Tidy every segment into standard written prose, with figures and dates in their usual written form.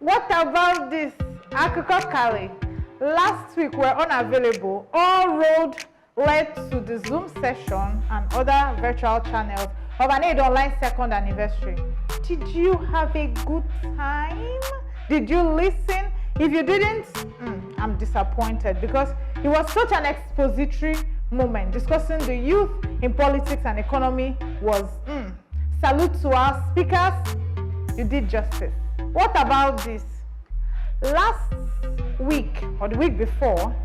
What about this? Akụkọ Kali. Last week were unavailable. All road led to the Zoom session and other virtual channels of an Aid Online second anniversary. Did you have a good time? Did you listen? If you didn't, I'm disappointed because it was such an expository moment. Discussing the youth in politics and economy was salute to our speakers. You did justice. What about this? Last week or the week before,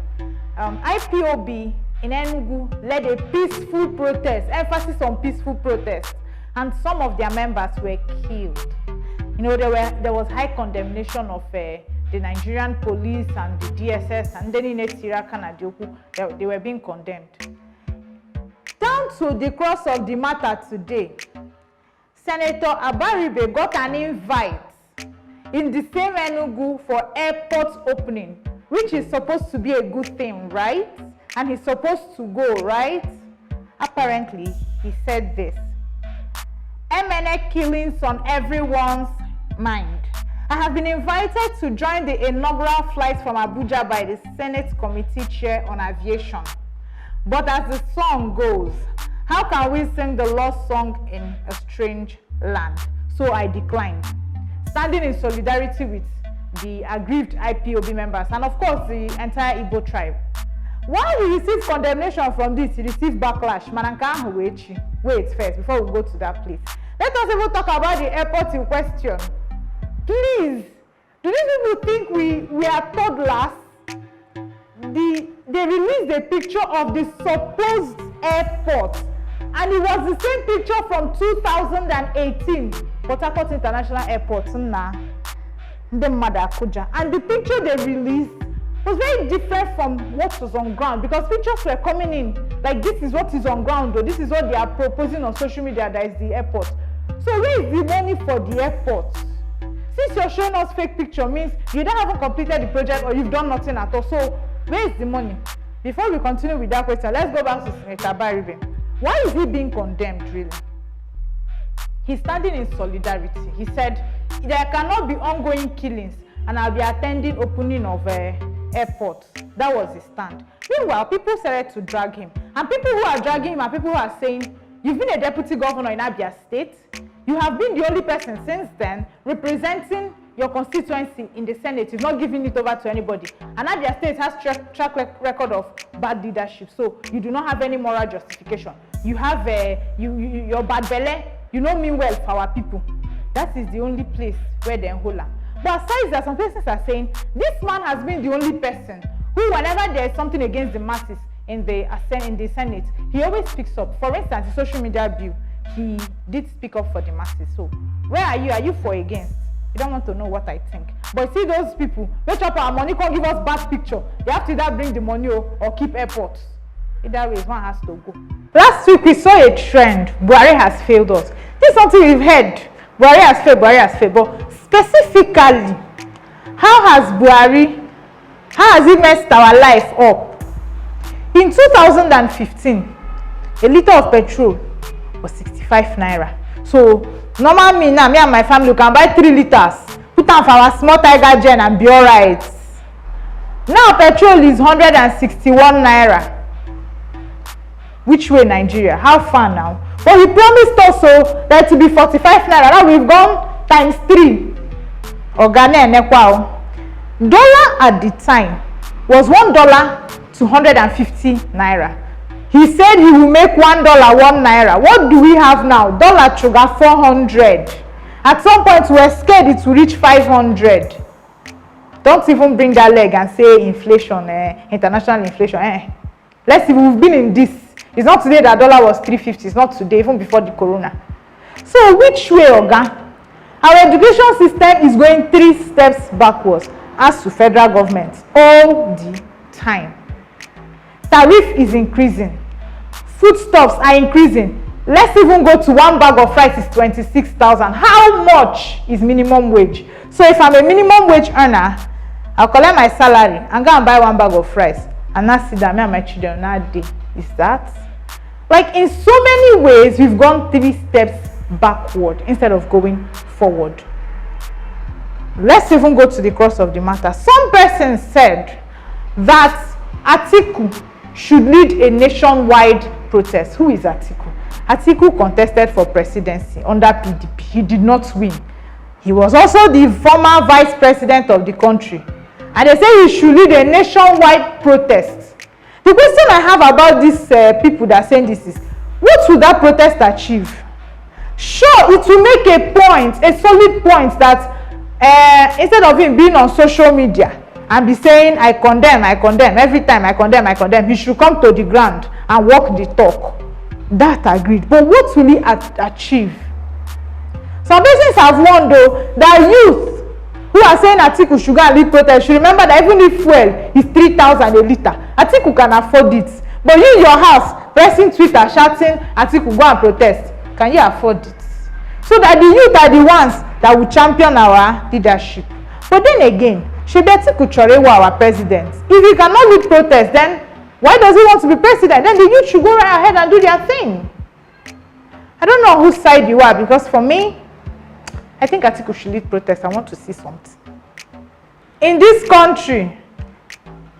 IPOB in Enugu led a peaceful protest, emphasis on peaceful protest, and some of their members were killed. You know, there was high condemnation of the Nigerian police and the DSS, and then in they were being condemned. Down to the cross of the matter today, Senator Abaribe got an invite in the same Enugu for airport opening, which is supposed to be a good thing, right? And he's supposed to go, right? Apparently, he said this: MNA killings on everyone's mind. I have been invited to join the inaugural flight from Abuja by the Senate Committee Chair on Aviation. But as the song goes, how can we sing the lost song in a strange land? So I declined, standing in solidarity with the aggrieved IPOB members and of course the entire Igbo tribe. While he received condemnation from this, he received backlash. Wait first, before we go to that place. Let us even talk about the airport in question. Please, do these people think we are toddlers? They released a picture of the supposed airport, and it was the same picture from 2018, Enugu International Airport. And the picture they released was very different from what was on ground, because pictures were coming in like this is what is on ground, or this is what they are proposing on social media, that is the airport. So where is the money for the airport? Since you're showing us fake picture, means you don't haven't completed the project or you've done nothing at all. So where is the money? Before we continue with that question, let's go back to Senator Abaribe. Why is he being condemned, really? He's standing in solidarity. He said there cannot be ongoing killings and I'll be attending opening of airports. That was his stand. Meanwhile, people started to drag him. And people who are dragging him are people who are saying, you've been a deputy governor in Abia State. You have been the only person since then representing your constituency in the Senate. You've not given it over to anybody. And Abia State has track record of bad leadership. So you do not have any moral justification. You have your bad belly. You don't mean well for our people. That is the only place where they're hola. But aside that, some persons are saying this man has been the only person who, whenever there is something against the masses in the Senate, he always speaks up. For instance, the social media bill, he did speak up for the masses. So where are you? Are you for or against? You don't want to know what I think. But see those people, they chop our money, can't give us bad picture. They have to either bring the money or keep airports. Either way, one has to go. Last week we saw a trend. Buhari has failed us. This is something we've heard. Buhari has failed, Buhari has failed. But specifically, how has he messed our life up? In 2015, a liter of petrol was 65 naira. So normal me and my family can buy 3 liters, put on for our small tiger gen and be alright. Now petrol is 161 naira. Which way, Nigeria? How far now? But he promised also that to be 45 naira. Now we've gone times 3. Dollar at the time was $1 to 150 naira. He said he will make $1 1 naira. What do we have now? Dollar sugar 400. At some point we're scared it will reach 500. Don't even bring that leg and say inflation, international inflation. Let's see, we've been in this. It's not today that dollar was 350. It's not today, even before the corona. So which way, Oga? Our education system is going 3 steps backwards as to federal government all the time. Tariff is increasing. Foodstuffs are increasing. Let's even go to 1 bag of rice is 26,000. How much is minimum wage? So if I'm a minimum wage earner, I'll collect my salary and go and buy 1 bag of rice and not sit down, me and my children that day. Is that? Like, in so many ways, we've gone 3 steps backward instead of going forward. let's even go to the crux of the matter. Some person said that Atiku should lead a nationwide protest. Who is Atiku? Atiku contested for presidency under PDP. He did not win. He was also the former vice president of the country. And they say he should lead a nationwide protest. The question I have about these people that are saying this is, what will that protest achieve? Sure, it will make a point, a solid point, that instead of him being on social media and be saying, I condemn, every time I condemn, he should come to the ground and walk the talk. That agreed. But what will he achieve? Some persons have warned though that youth who are saying Atiku should go and lead protest should remember that even if fuel is 3,000 a litre, Atiku can afford it. But you in your house pressing Twitter shouting Atiku go and protest, can you afford it? So that the youth are the ones that will champion our leadership. But then again, should Atiku Chorewa our president? If he cannot lead protest, then why does he want to be president? Then the youth should go right ahead and do their thing. I don't know whose side you are, because for me, I think Atiku should lead protest. I want to see something. In this country,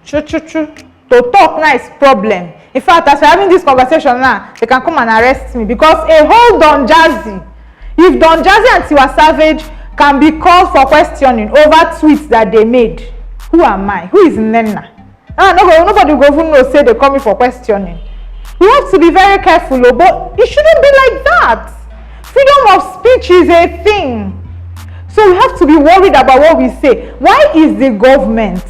to talk now is problem. In fact, as we're having this conversation now, they can come and arrest me because a whole Don Jazzy, if Don Jazzy and Tiwa Savage can be called for questioning over tweets that they made, who am I? Who is Nnenna? Nobody will even know, say they're coming for questioning. We have to be very careful, but it shouldn't be like that. Freedom of speech is a thing. So we have to be worried about what we say. Why is the government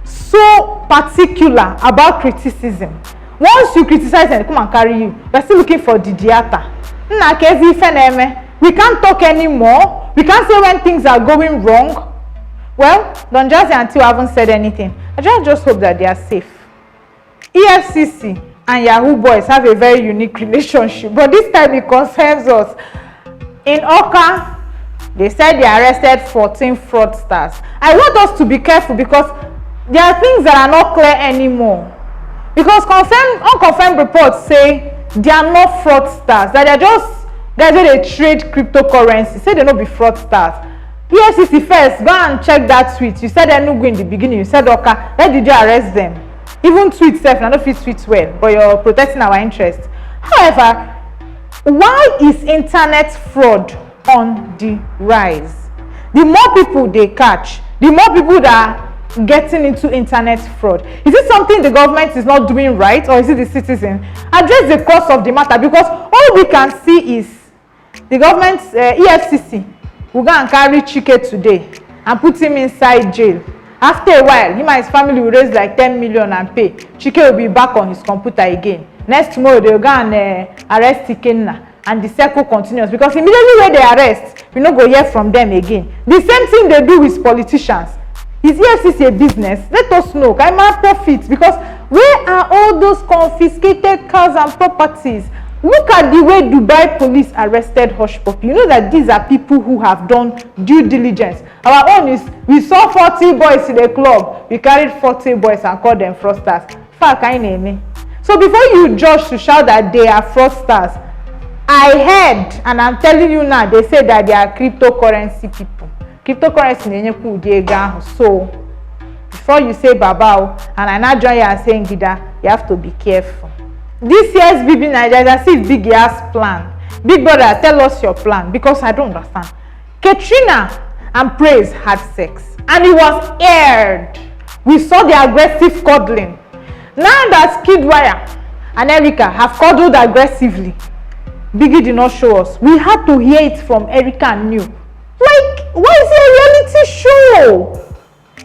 so particular about criticism? Once you criticize and come and carry you, they're still looking for the diata. We can't talk anymore. We can't say when things are going wrong. Well, Don Jazzy and Tiwa haven't said anything. I just hope that they are safe. EFCC and Yahoo boys have a very unique relationship, but this time it concerns us. In Oka, they said they arrested 14 fraudsters. I want us to be careful because there are things that are not clear anymore. Because unconfirmed reports say they are not fraudsters, that they are just guys where they trade cryptocurrency. Say they not be fraudsters. EFCC first, go and check that tweet. You said Enugu in the beginning, you said Oka. Where did you arrest them? Even tweet self, I don't fit tweet well, but you're protecting our interest. However, why is internet fraud on the rise? The more people they catch, the more people that are getting into internet fraud. Is it something the government is not doing right, or is it the citizen? Address the cause of the matter, because all we can see is the government's EFCC will go and carry Chike today and put him inside jail. After a while, him and his family will raise like 10 million and pay. Chike will be back on his computer again. Next tomorrow, they will go and arrest Nnenna, and the circle continues, because immediately when they arrest, we no go hear from them again. The same thing they do with politicians. Is EFCC a business? Let us know. Can I profit? Because where are all those confiscated cars and properties? Look at the way Dubai police arrested Hush Puppy. You know that these are people who have done due diligence. Our own is, we saw 40 boys in a club. We carried 40 boys and called them fraudsters. So before you judge to shout that they are fraudsters, I heard, and I'm telling you now, they say that they are cryptocurrency people. Cryptocurrency, so before you say babao, and I now join you and saying Gida, you have to be careful. This year's BB Nigeria, I see Big Ass plan. Big brother, tell us your plan, because I don't understand. Katrina and Praise had sex, and it was aired. We saw the aggressive cuddling. Now that Skidwire and Erica have cuddled aggressively, Biggie did not show us. We had to hear it from Erica and New. Like, why is it a reality show?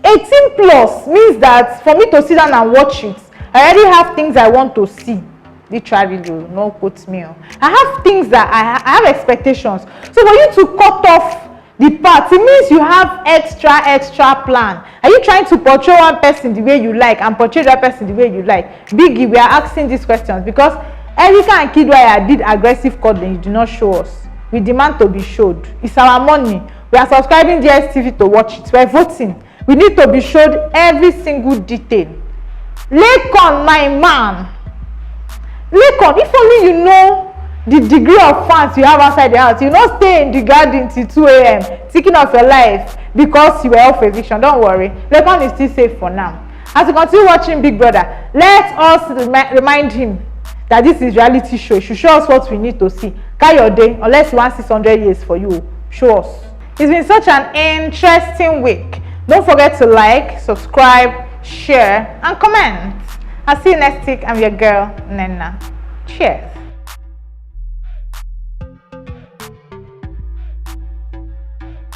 18 plus means that for me to sit down and watch it, I already have things I want to see. Literally, no quote me. I have things that I have expectations. So for you to cut off the part, it means you have extra plan. Are you trying to portray one person the way you like and portray that person the way you like? Biggie, we are asking these questions because Erica and Kidwire did aggressive cuddling. You do not show us. We demand to be showed. It's our money. We are subscribing DSTV to watch it. We are voting. We need to be showed every single detail. Lekon, my man. Lekon, if only you know the degree of fans you have outside the house. You not stay in the garden till 2 a.m. thinking of your life because you were off eviction. Don't worry, Legon is still safe for now. As you continue watching Big Brother, let us remind him that this is reality show. You should show us what we need to see. Carry your day, unless you want 600 years for you. Show us. It's been such an interesting week. Don't forget to like, subscribe, share, and comment. I'll see you next week. I'm your girl, Nnenna. Cheers.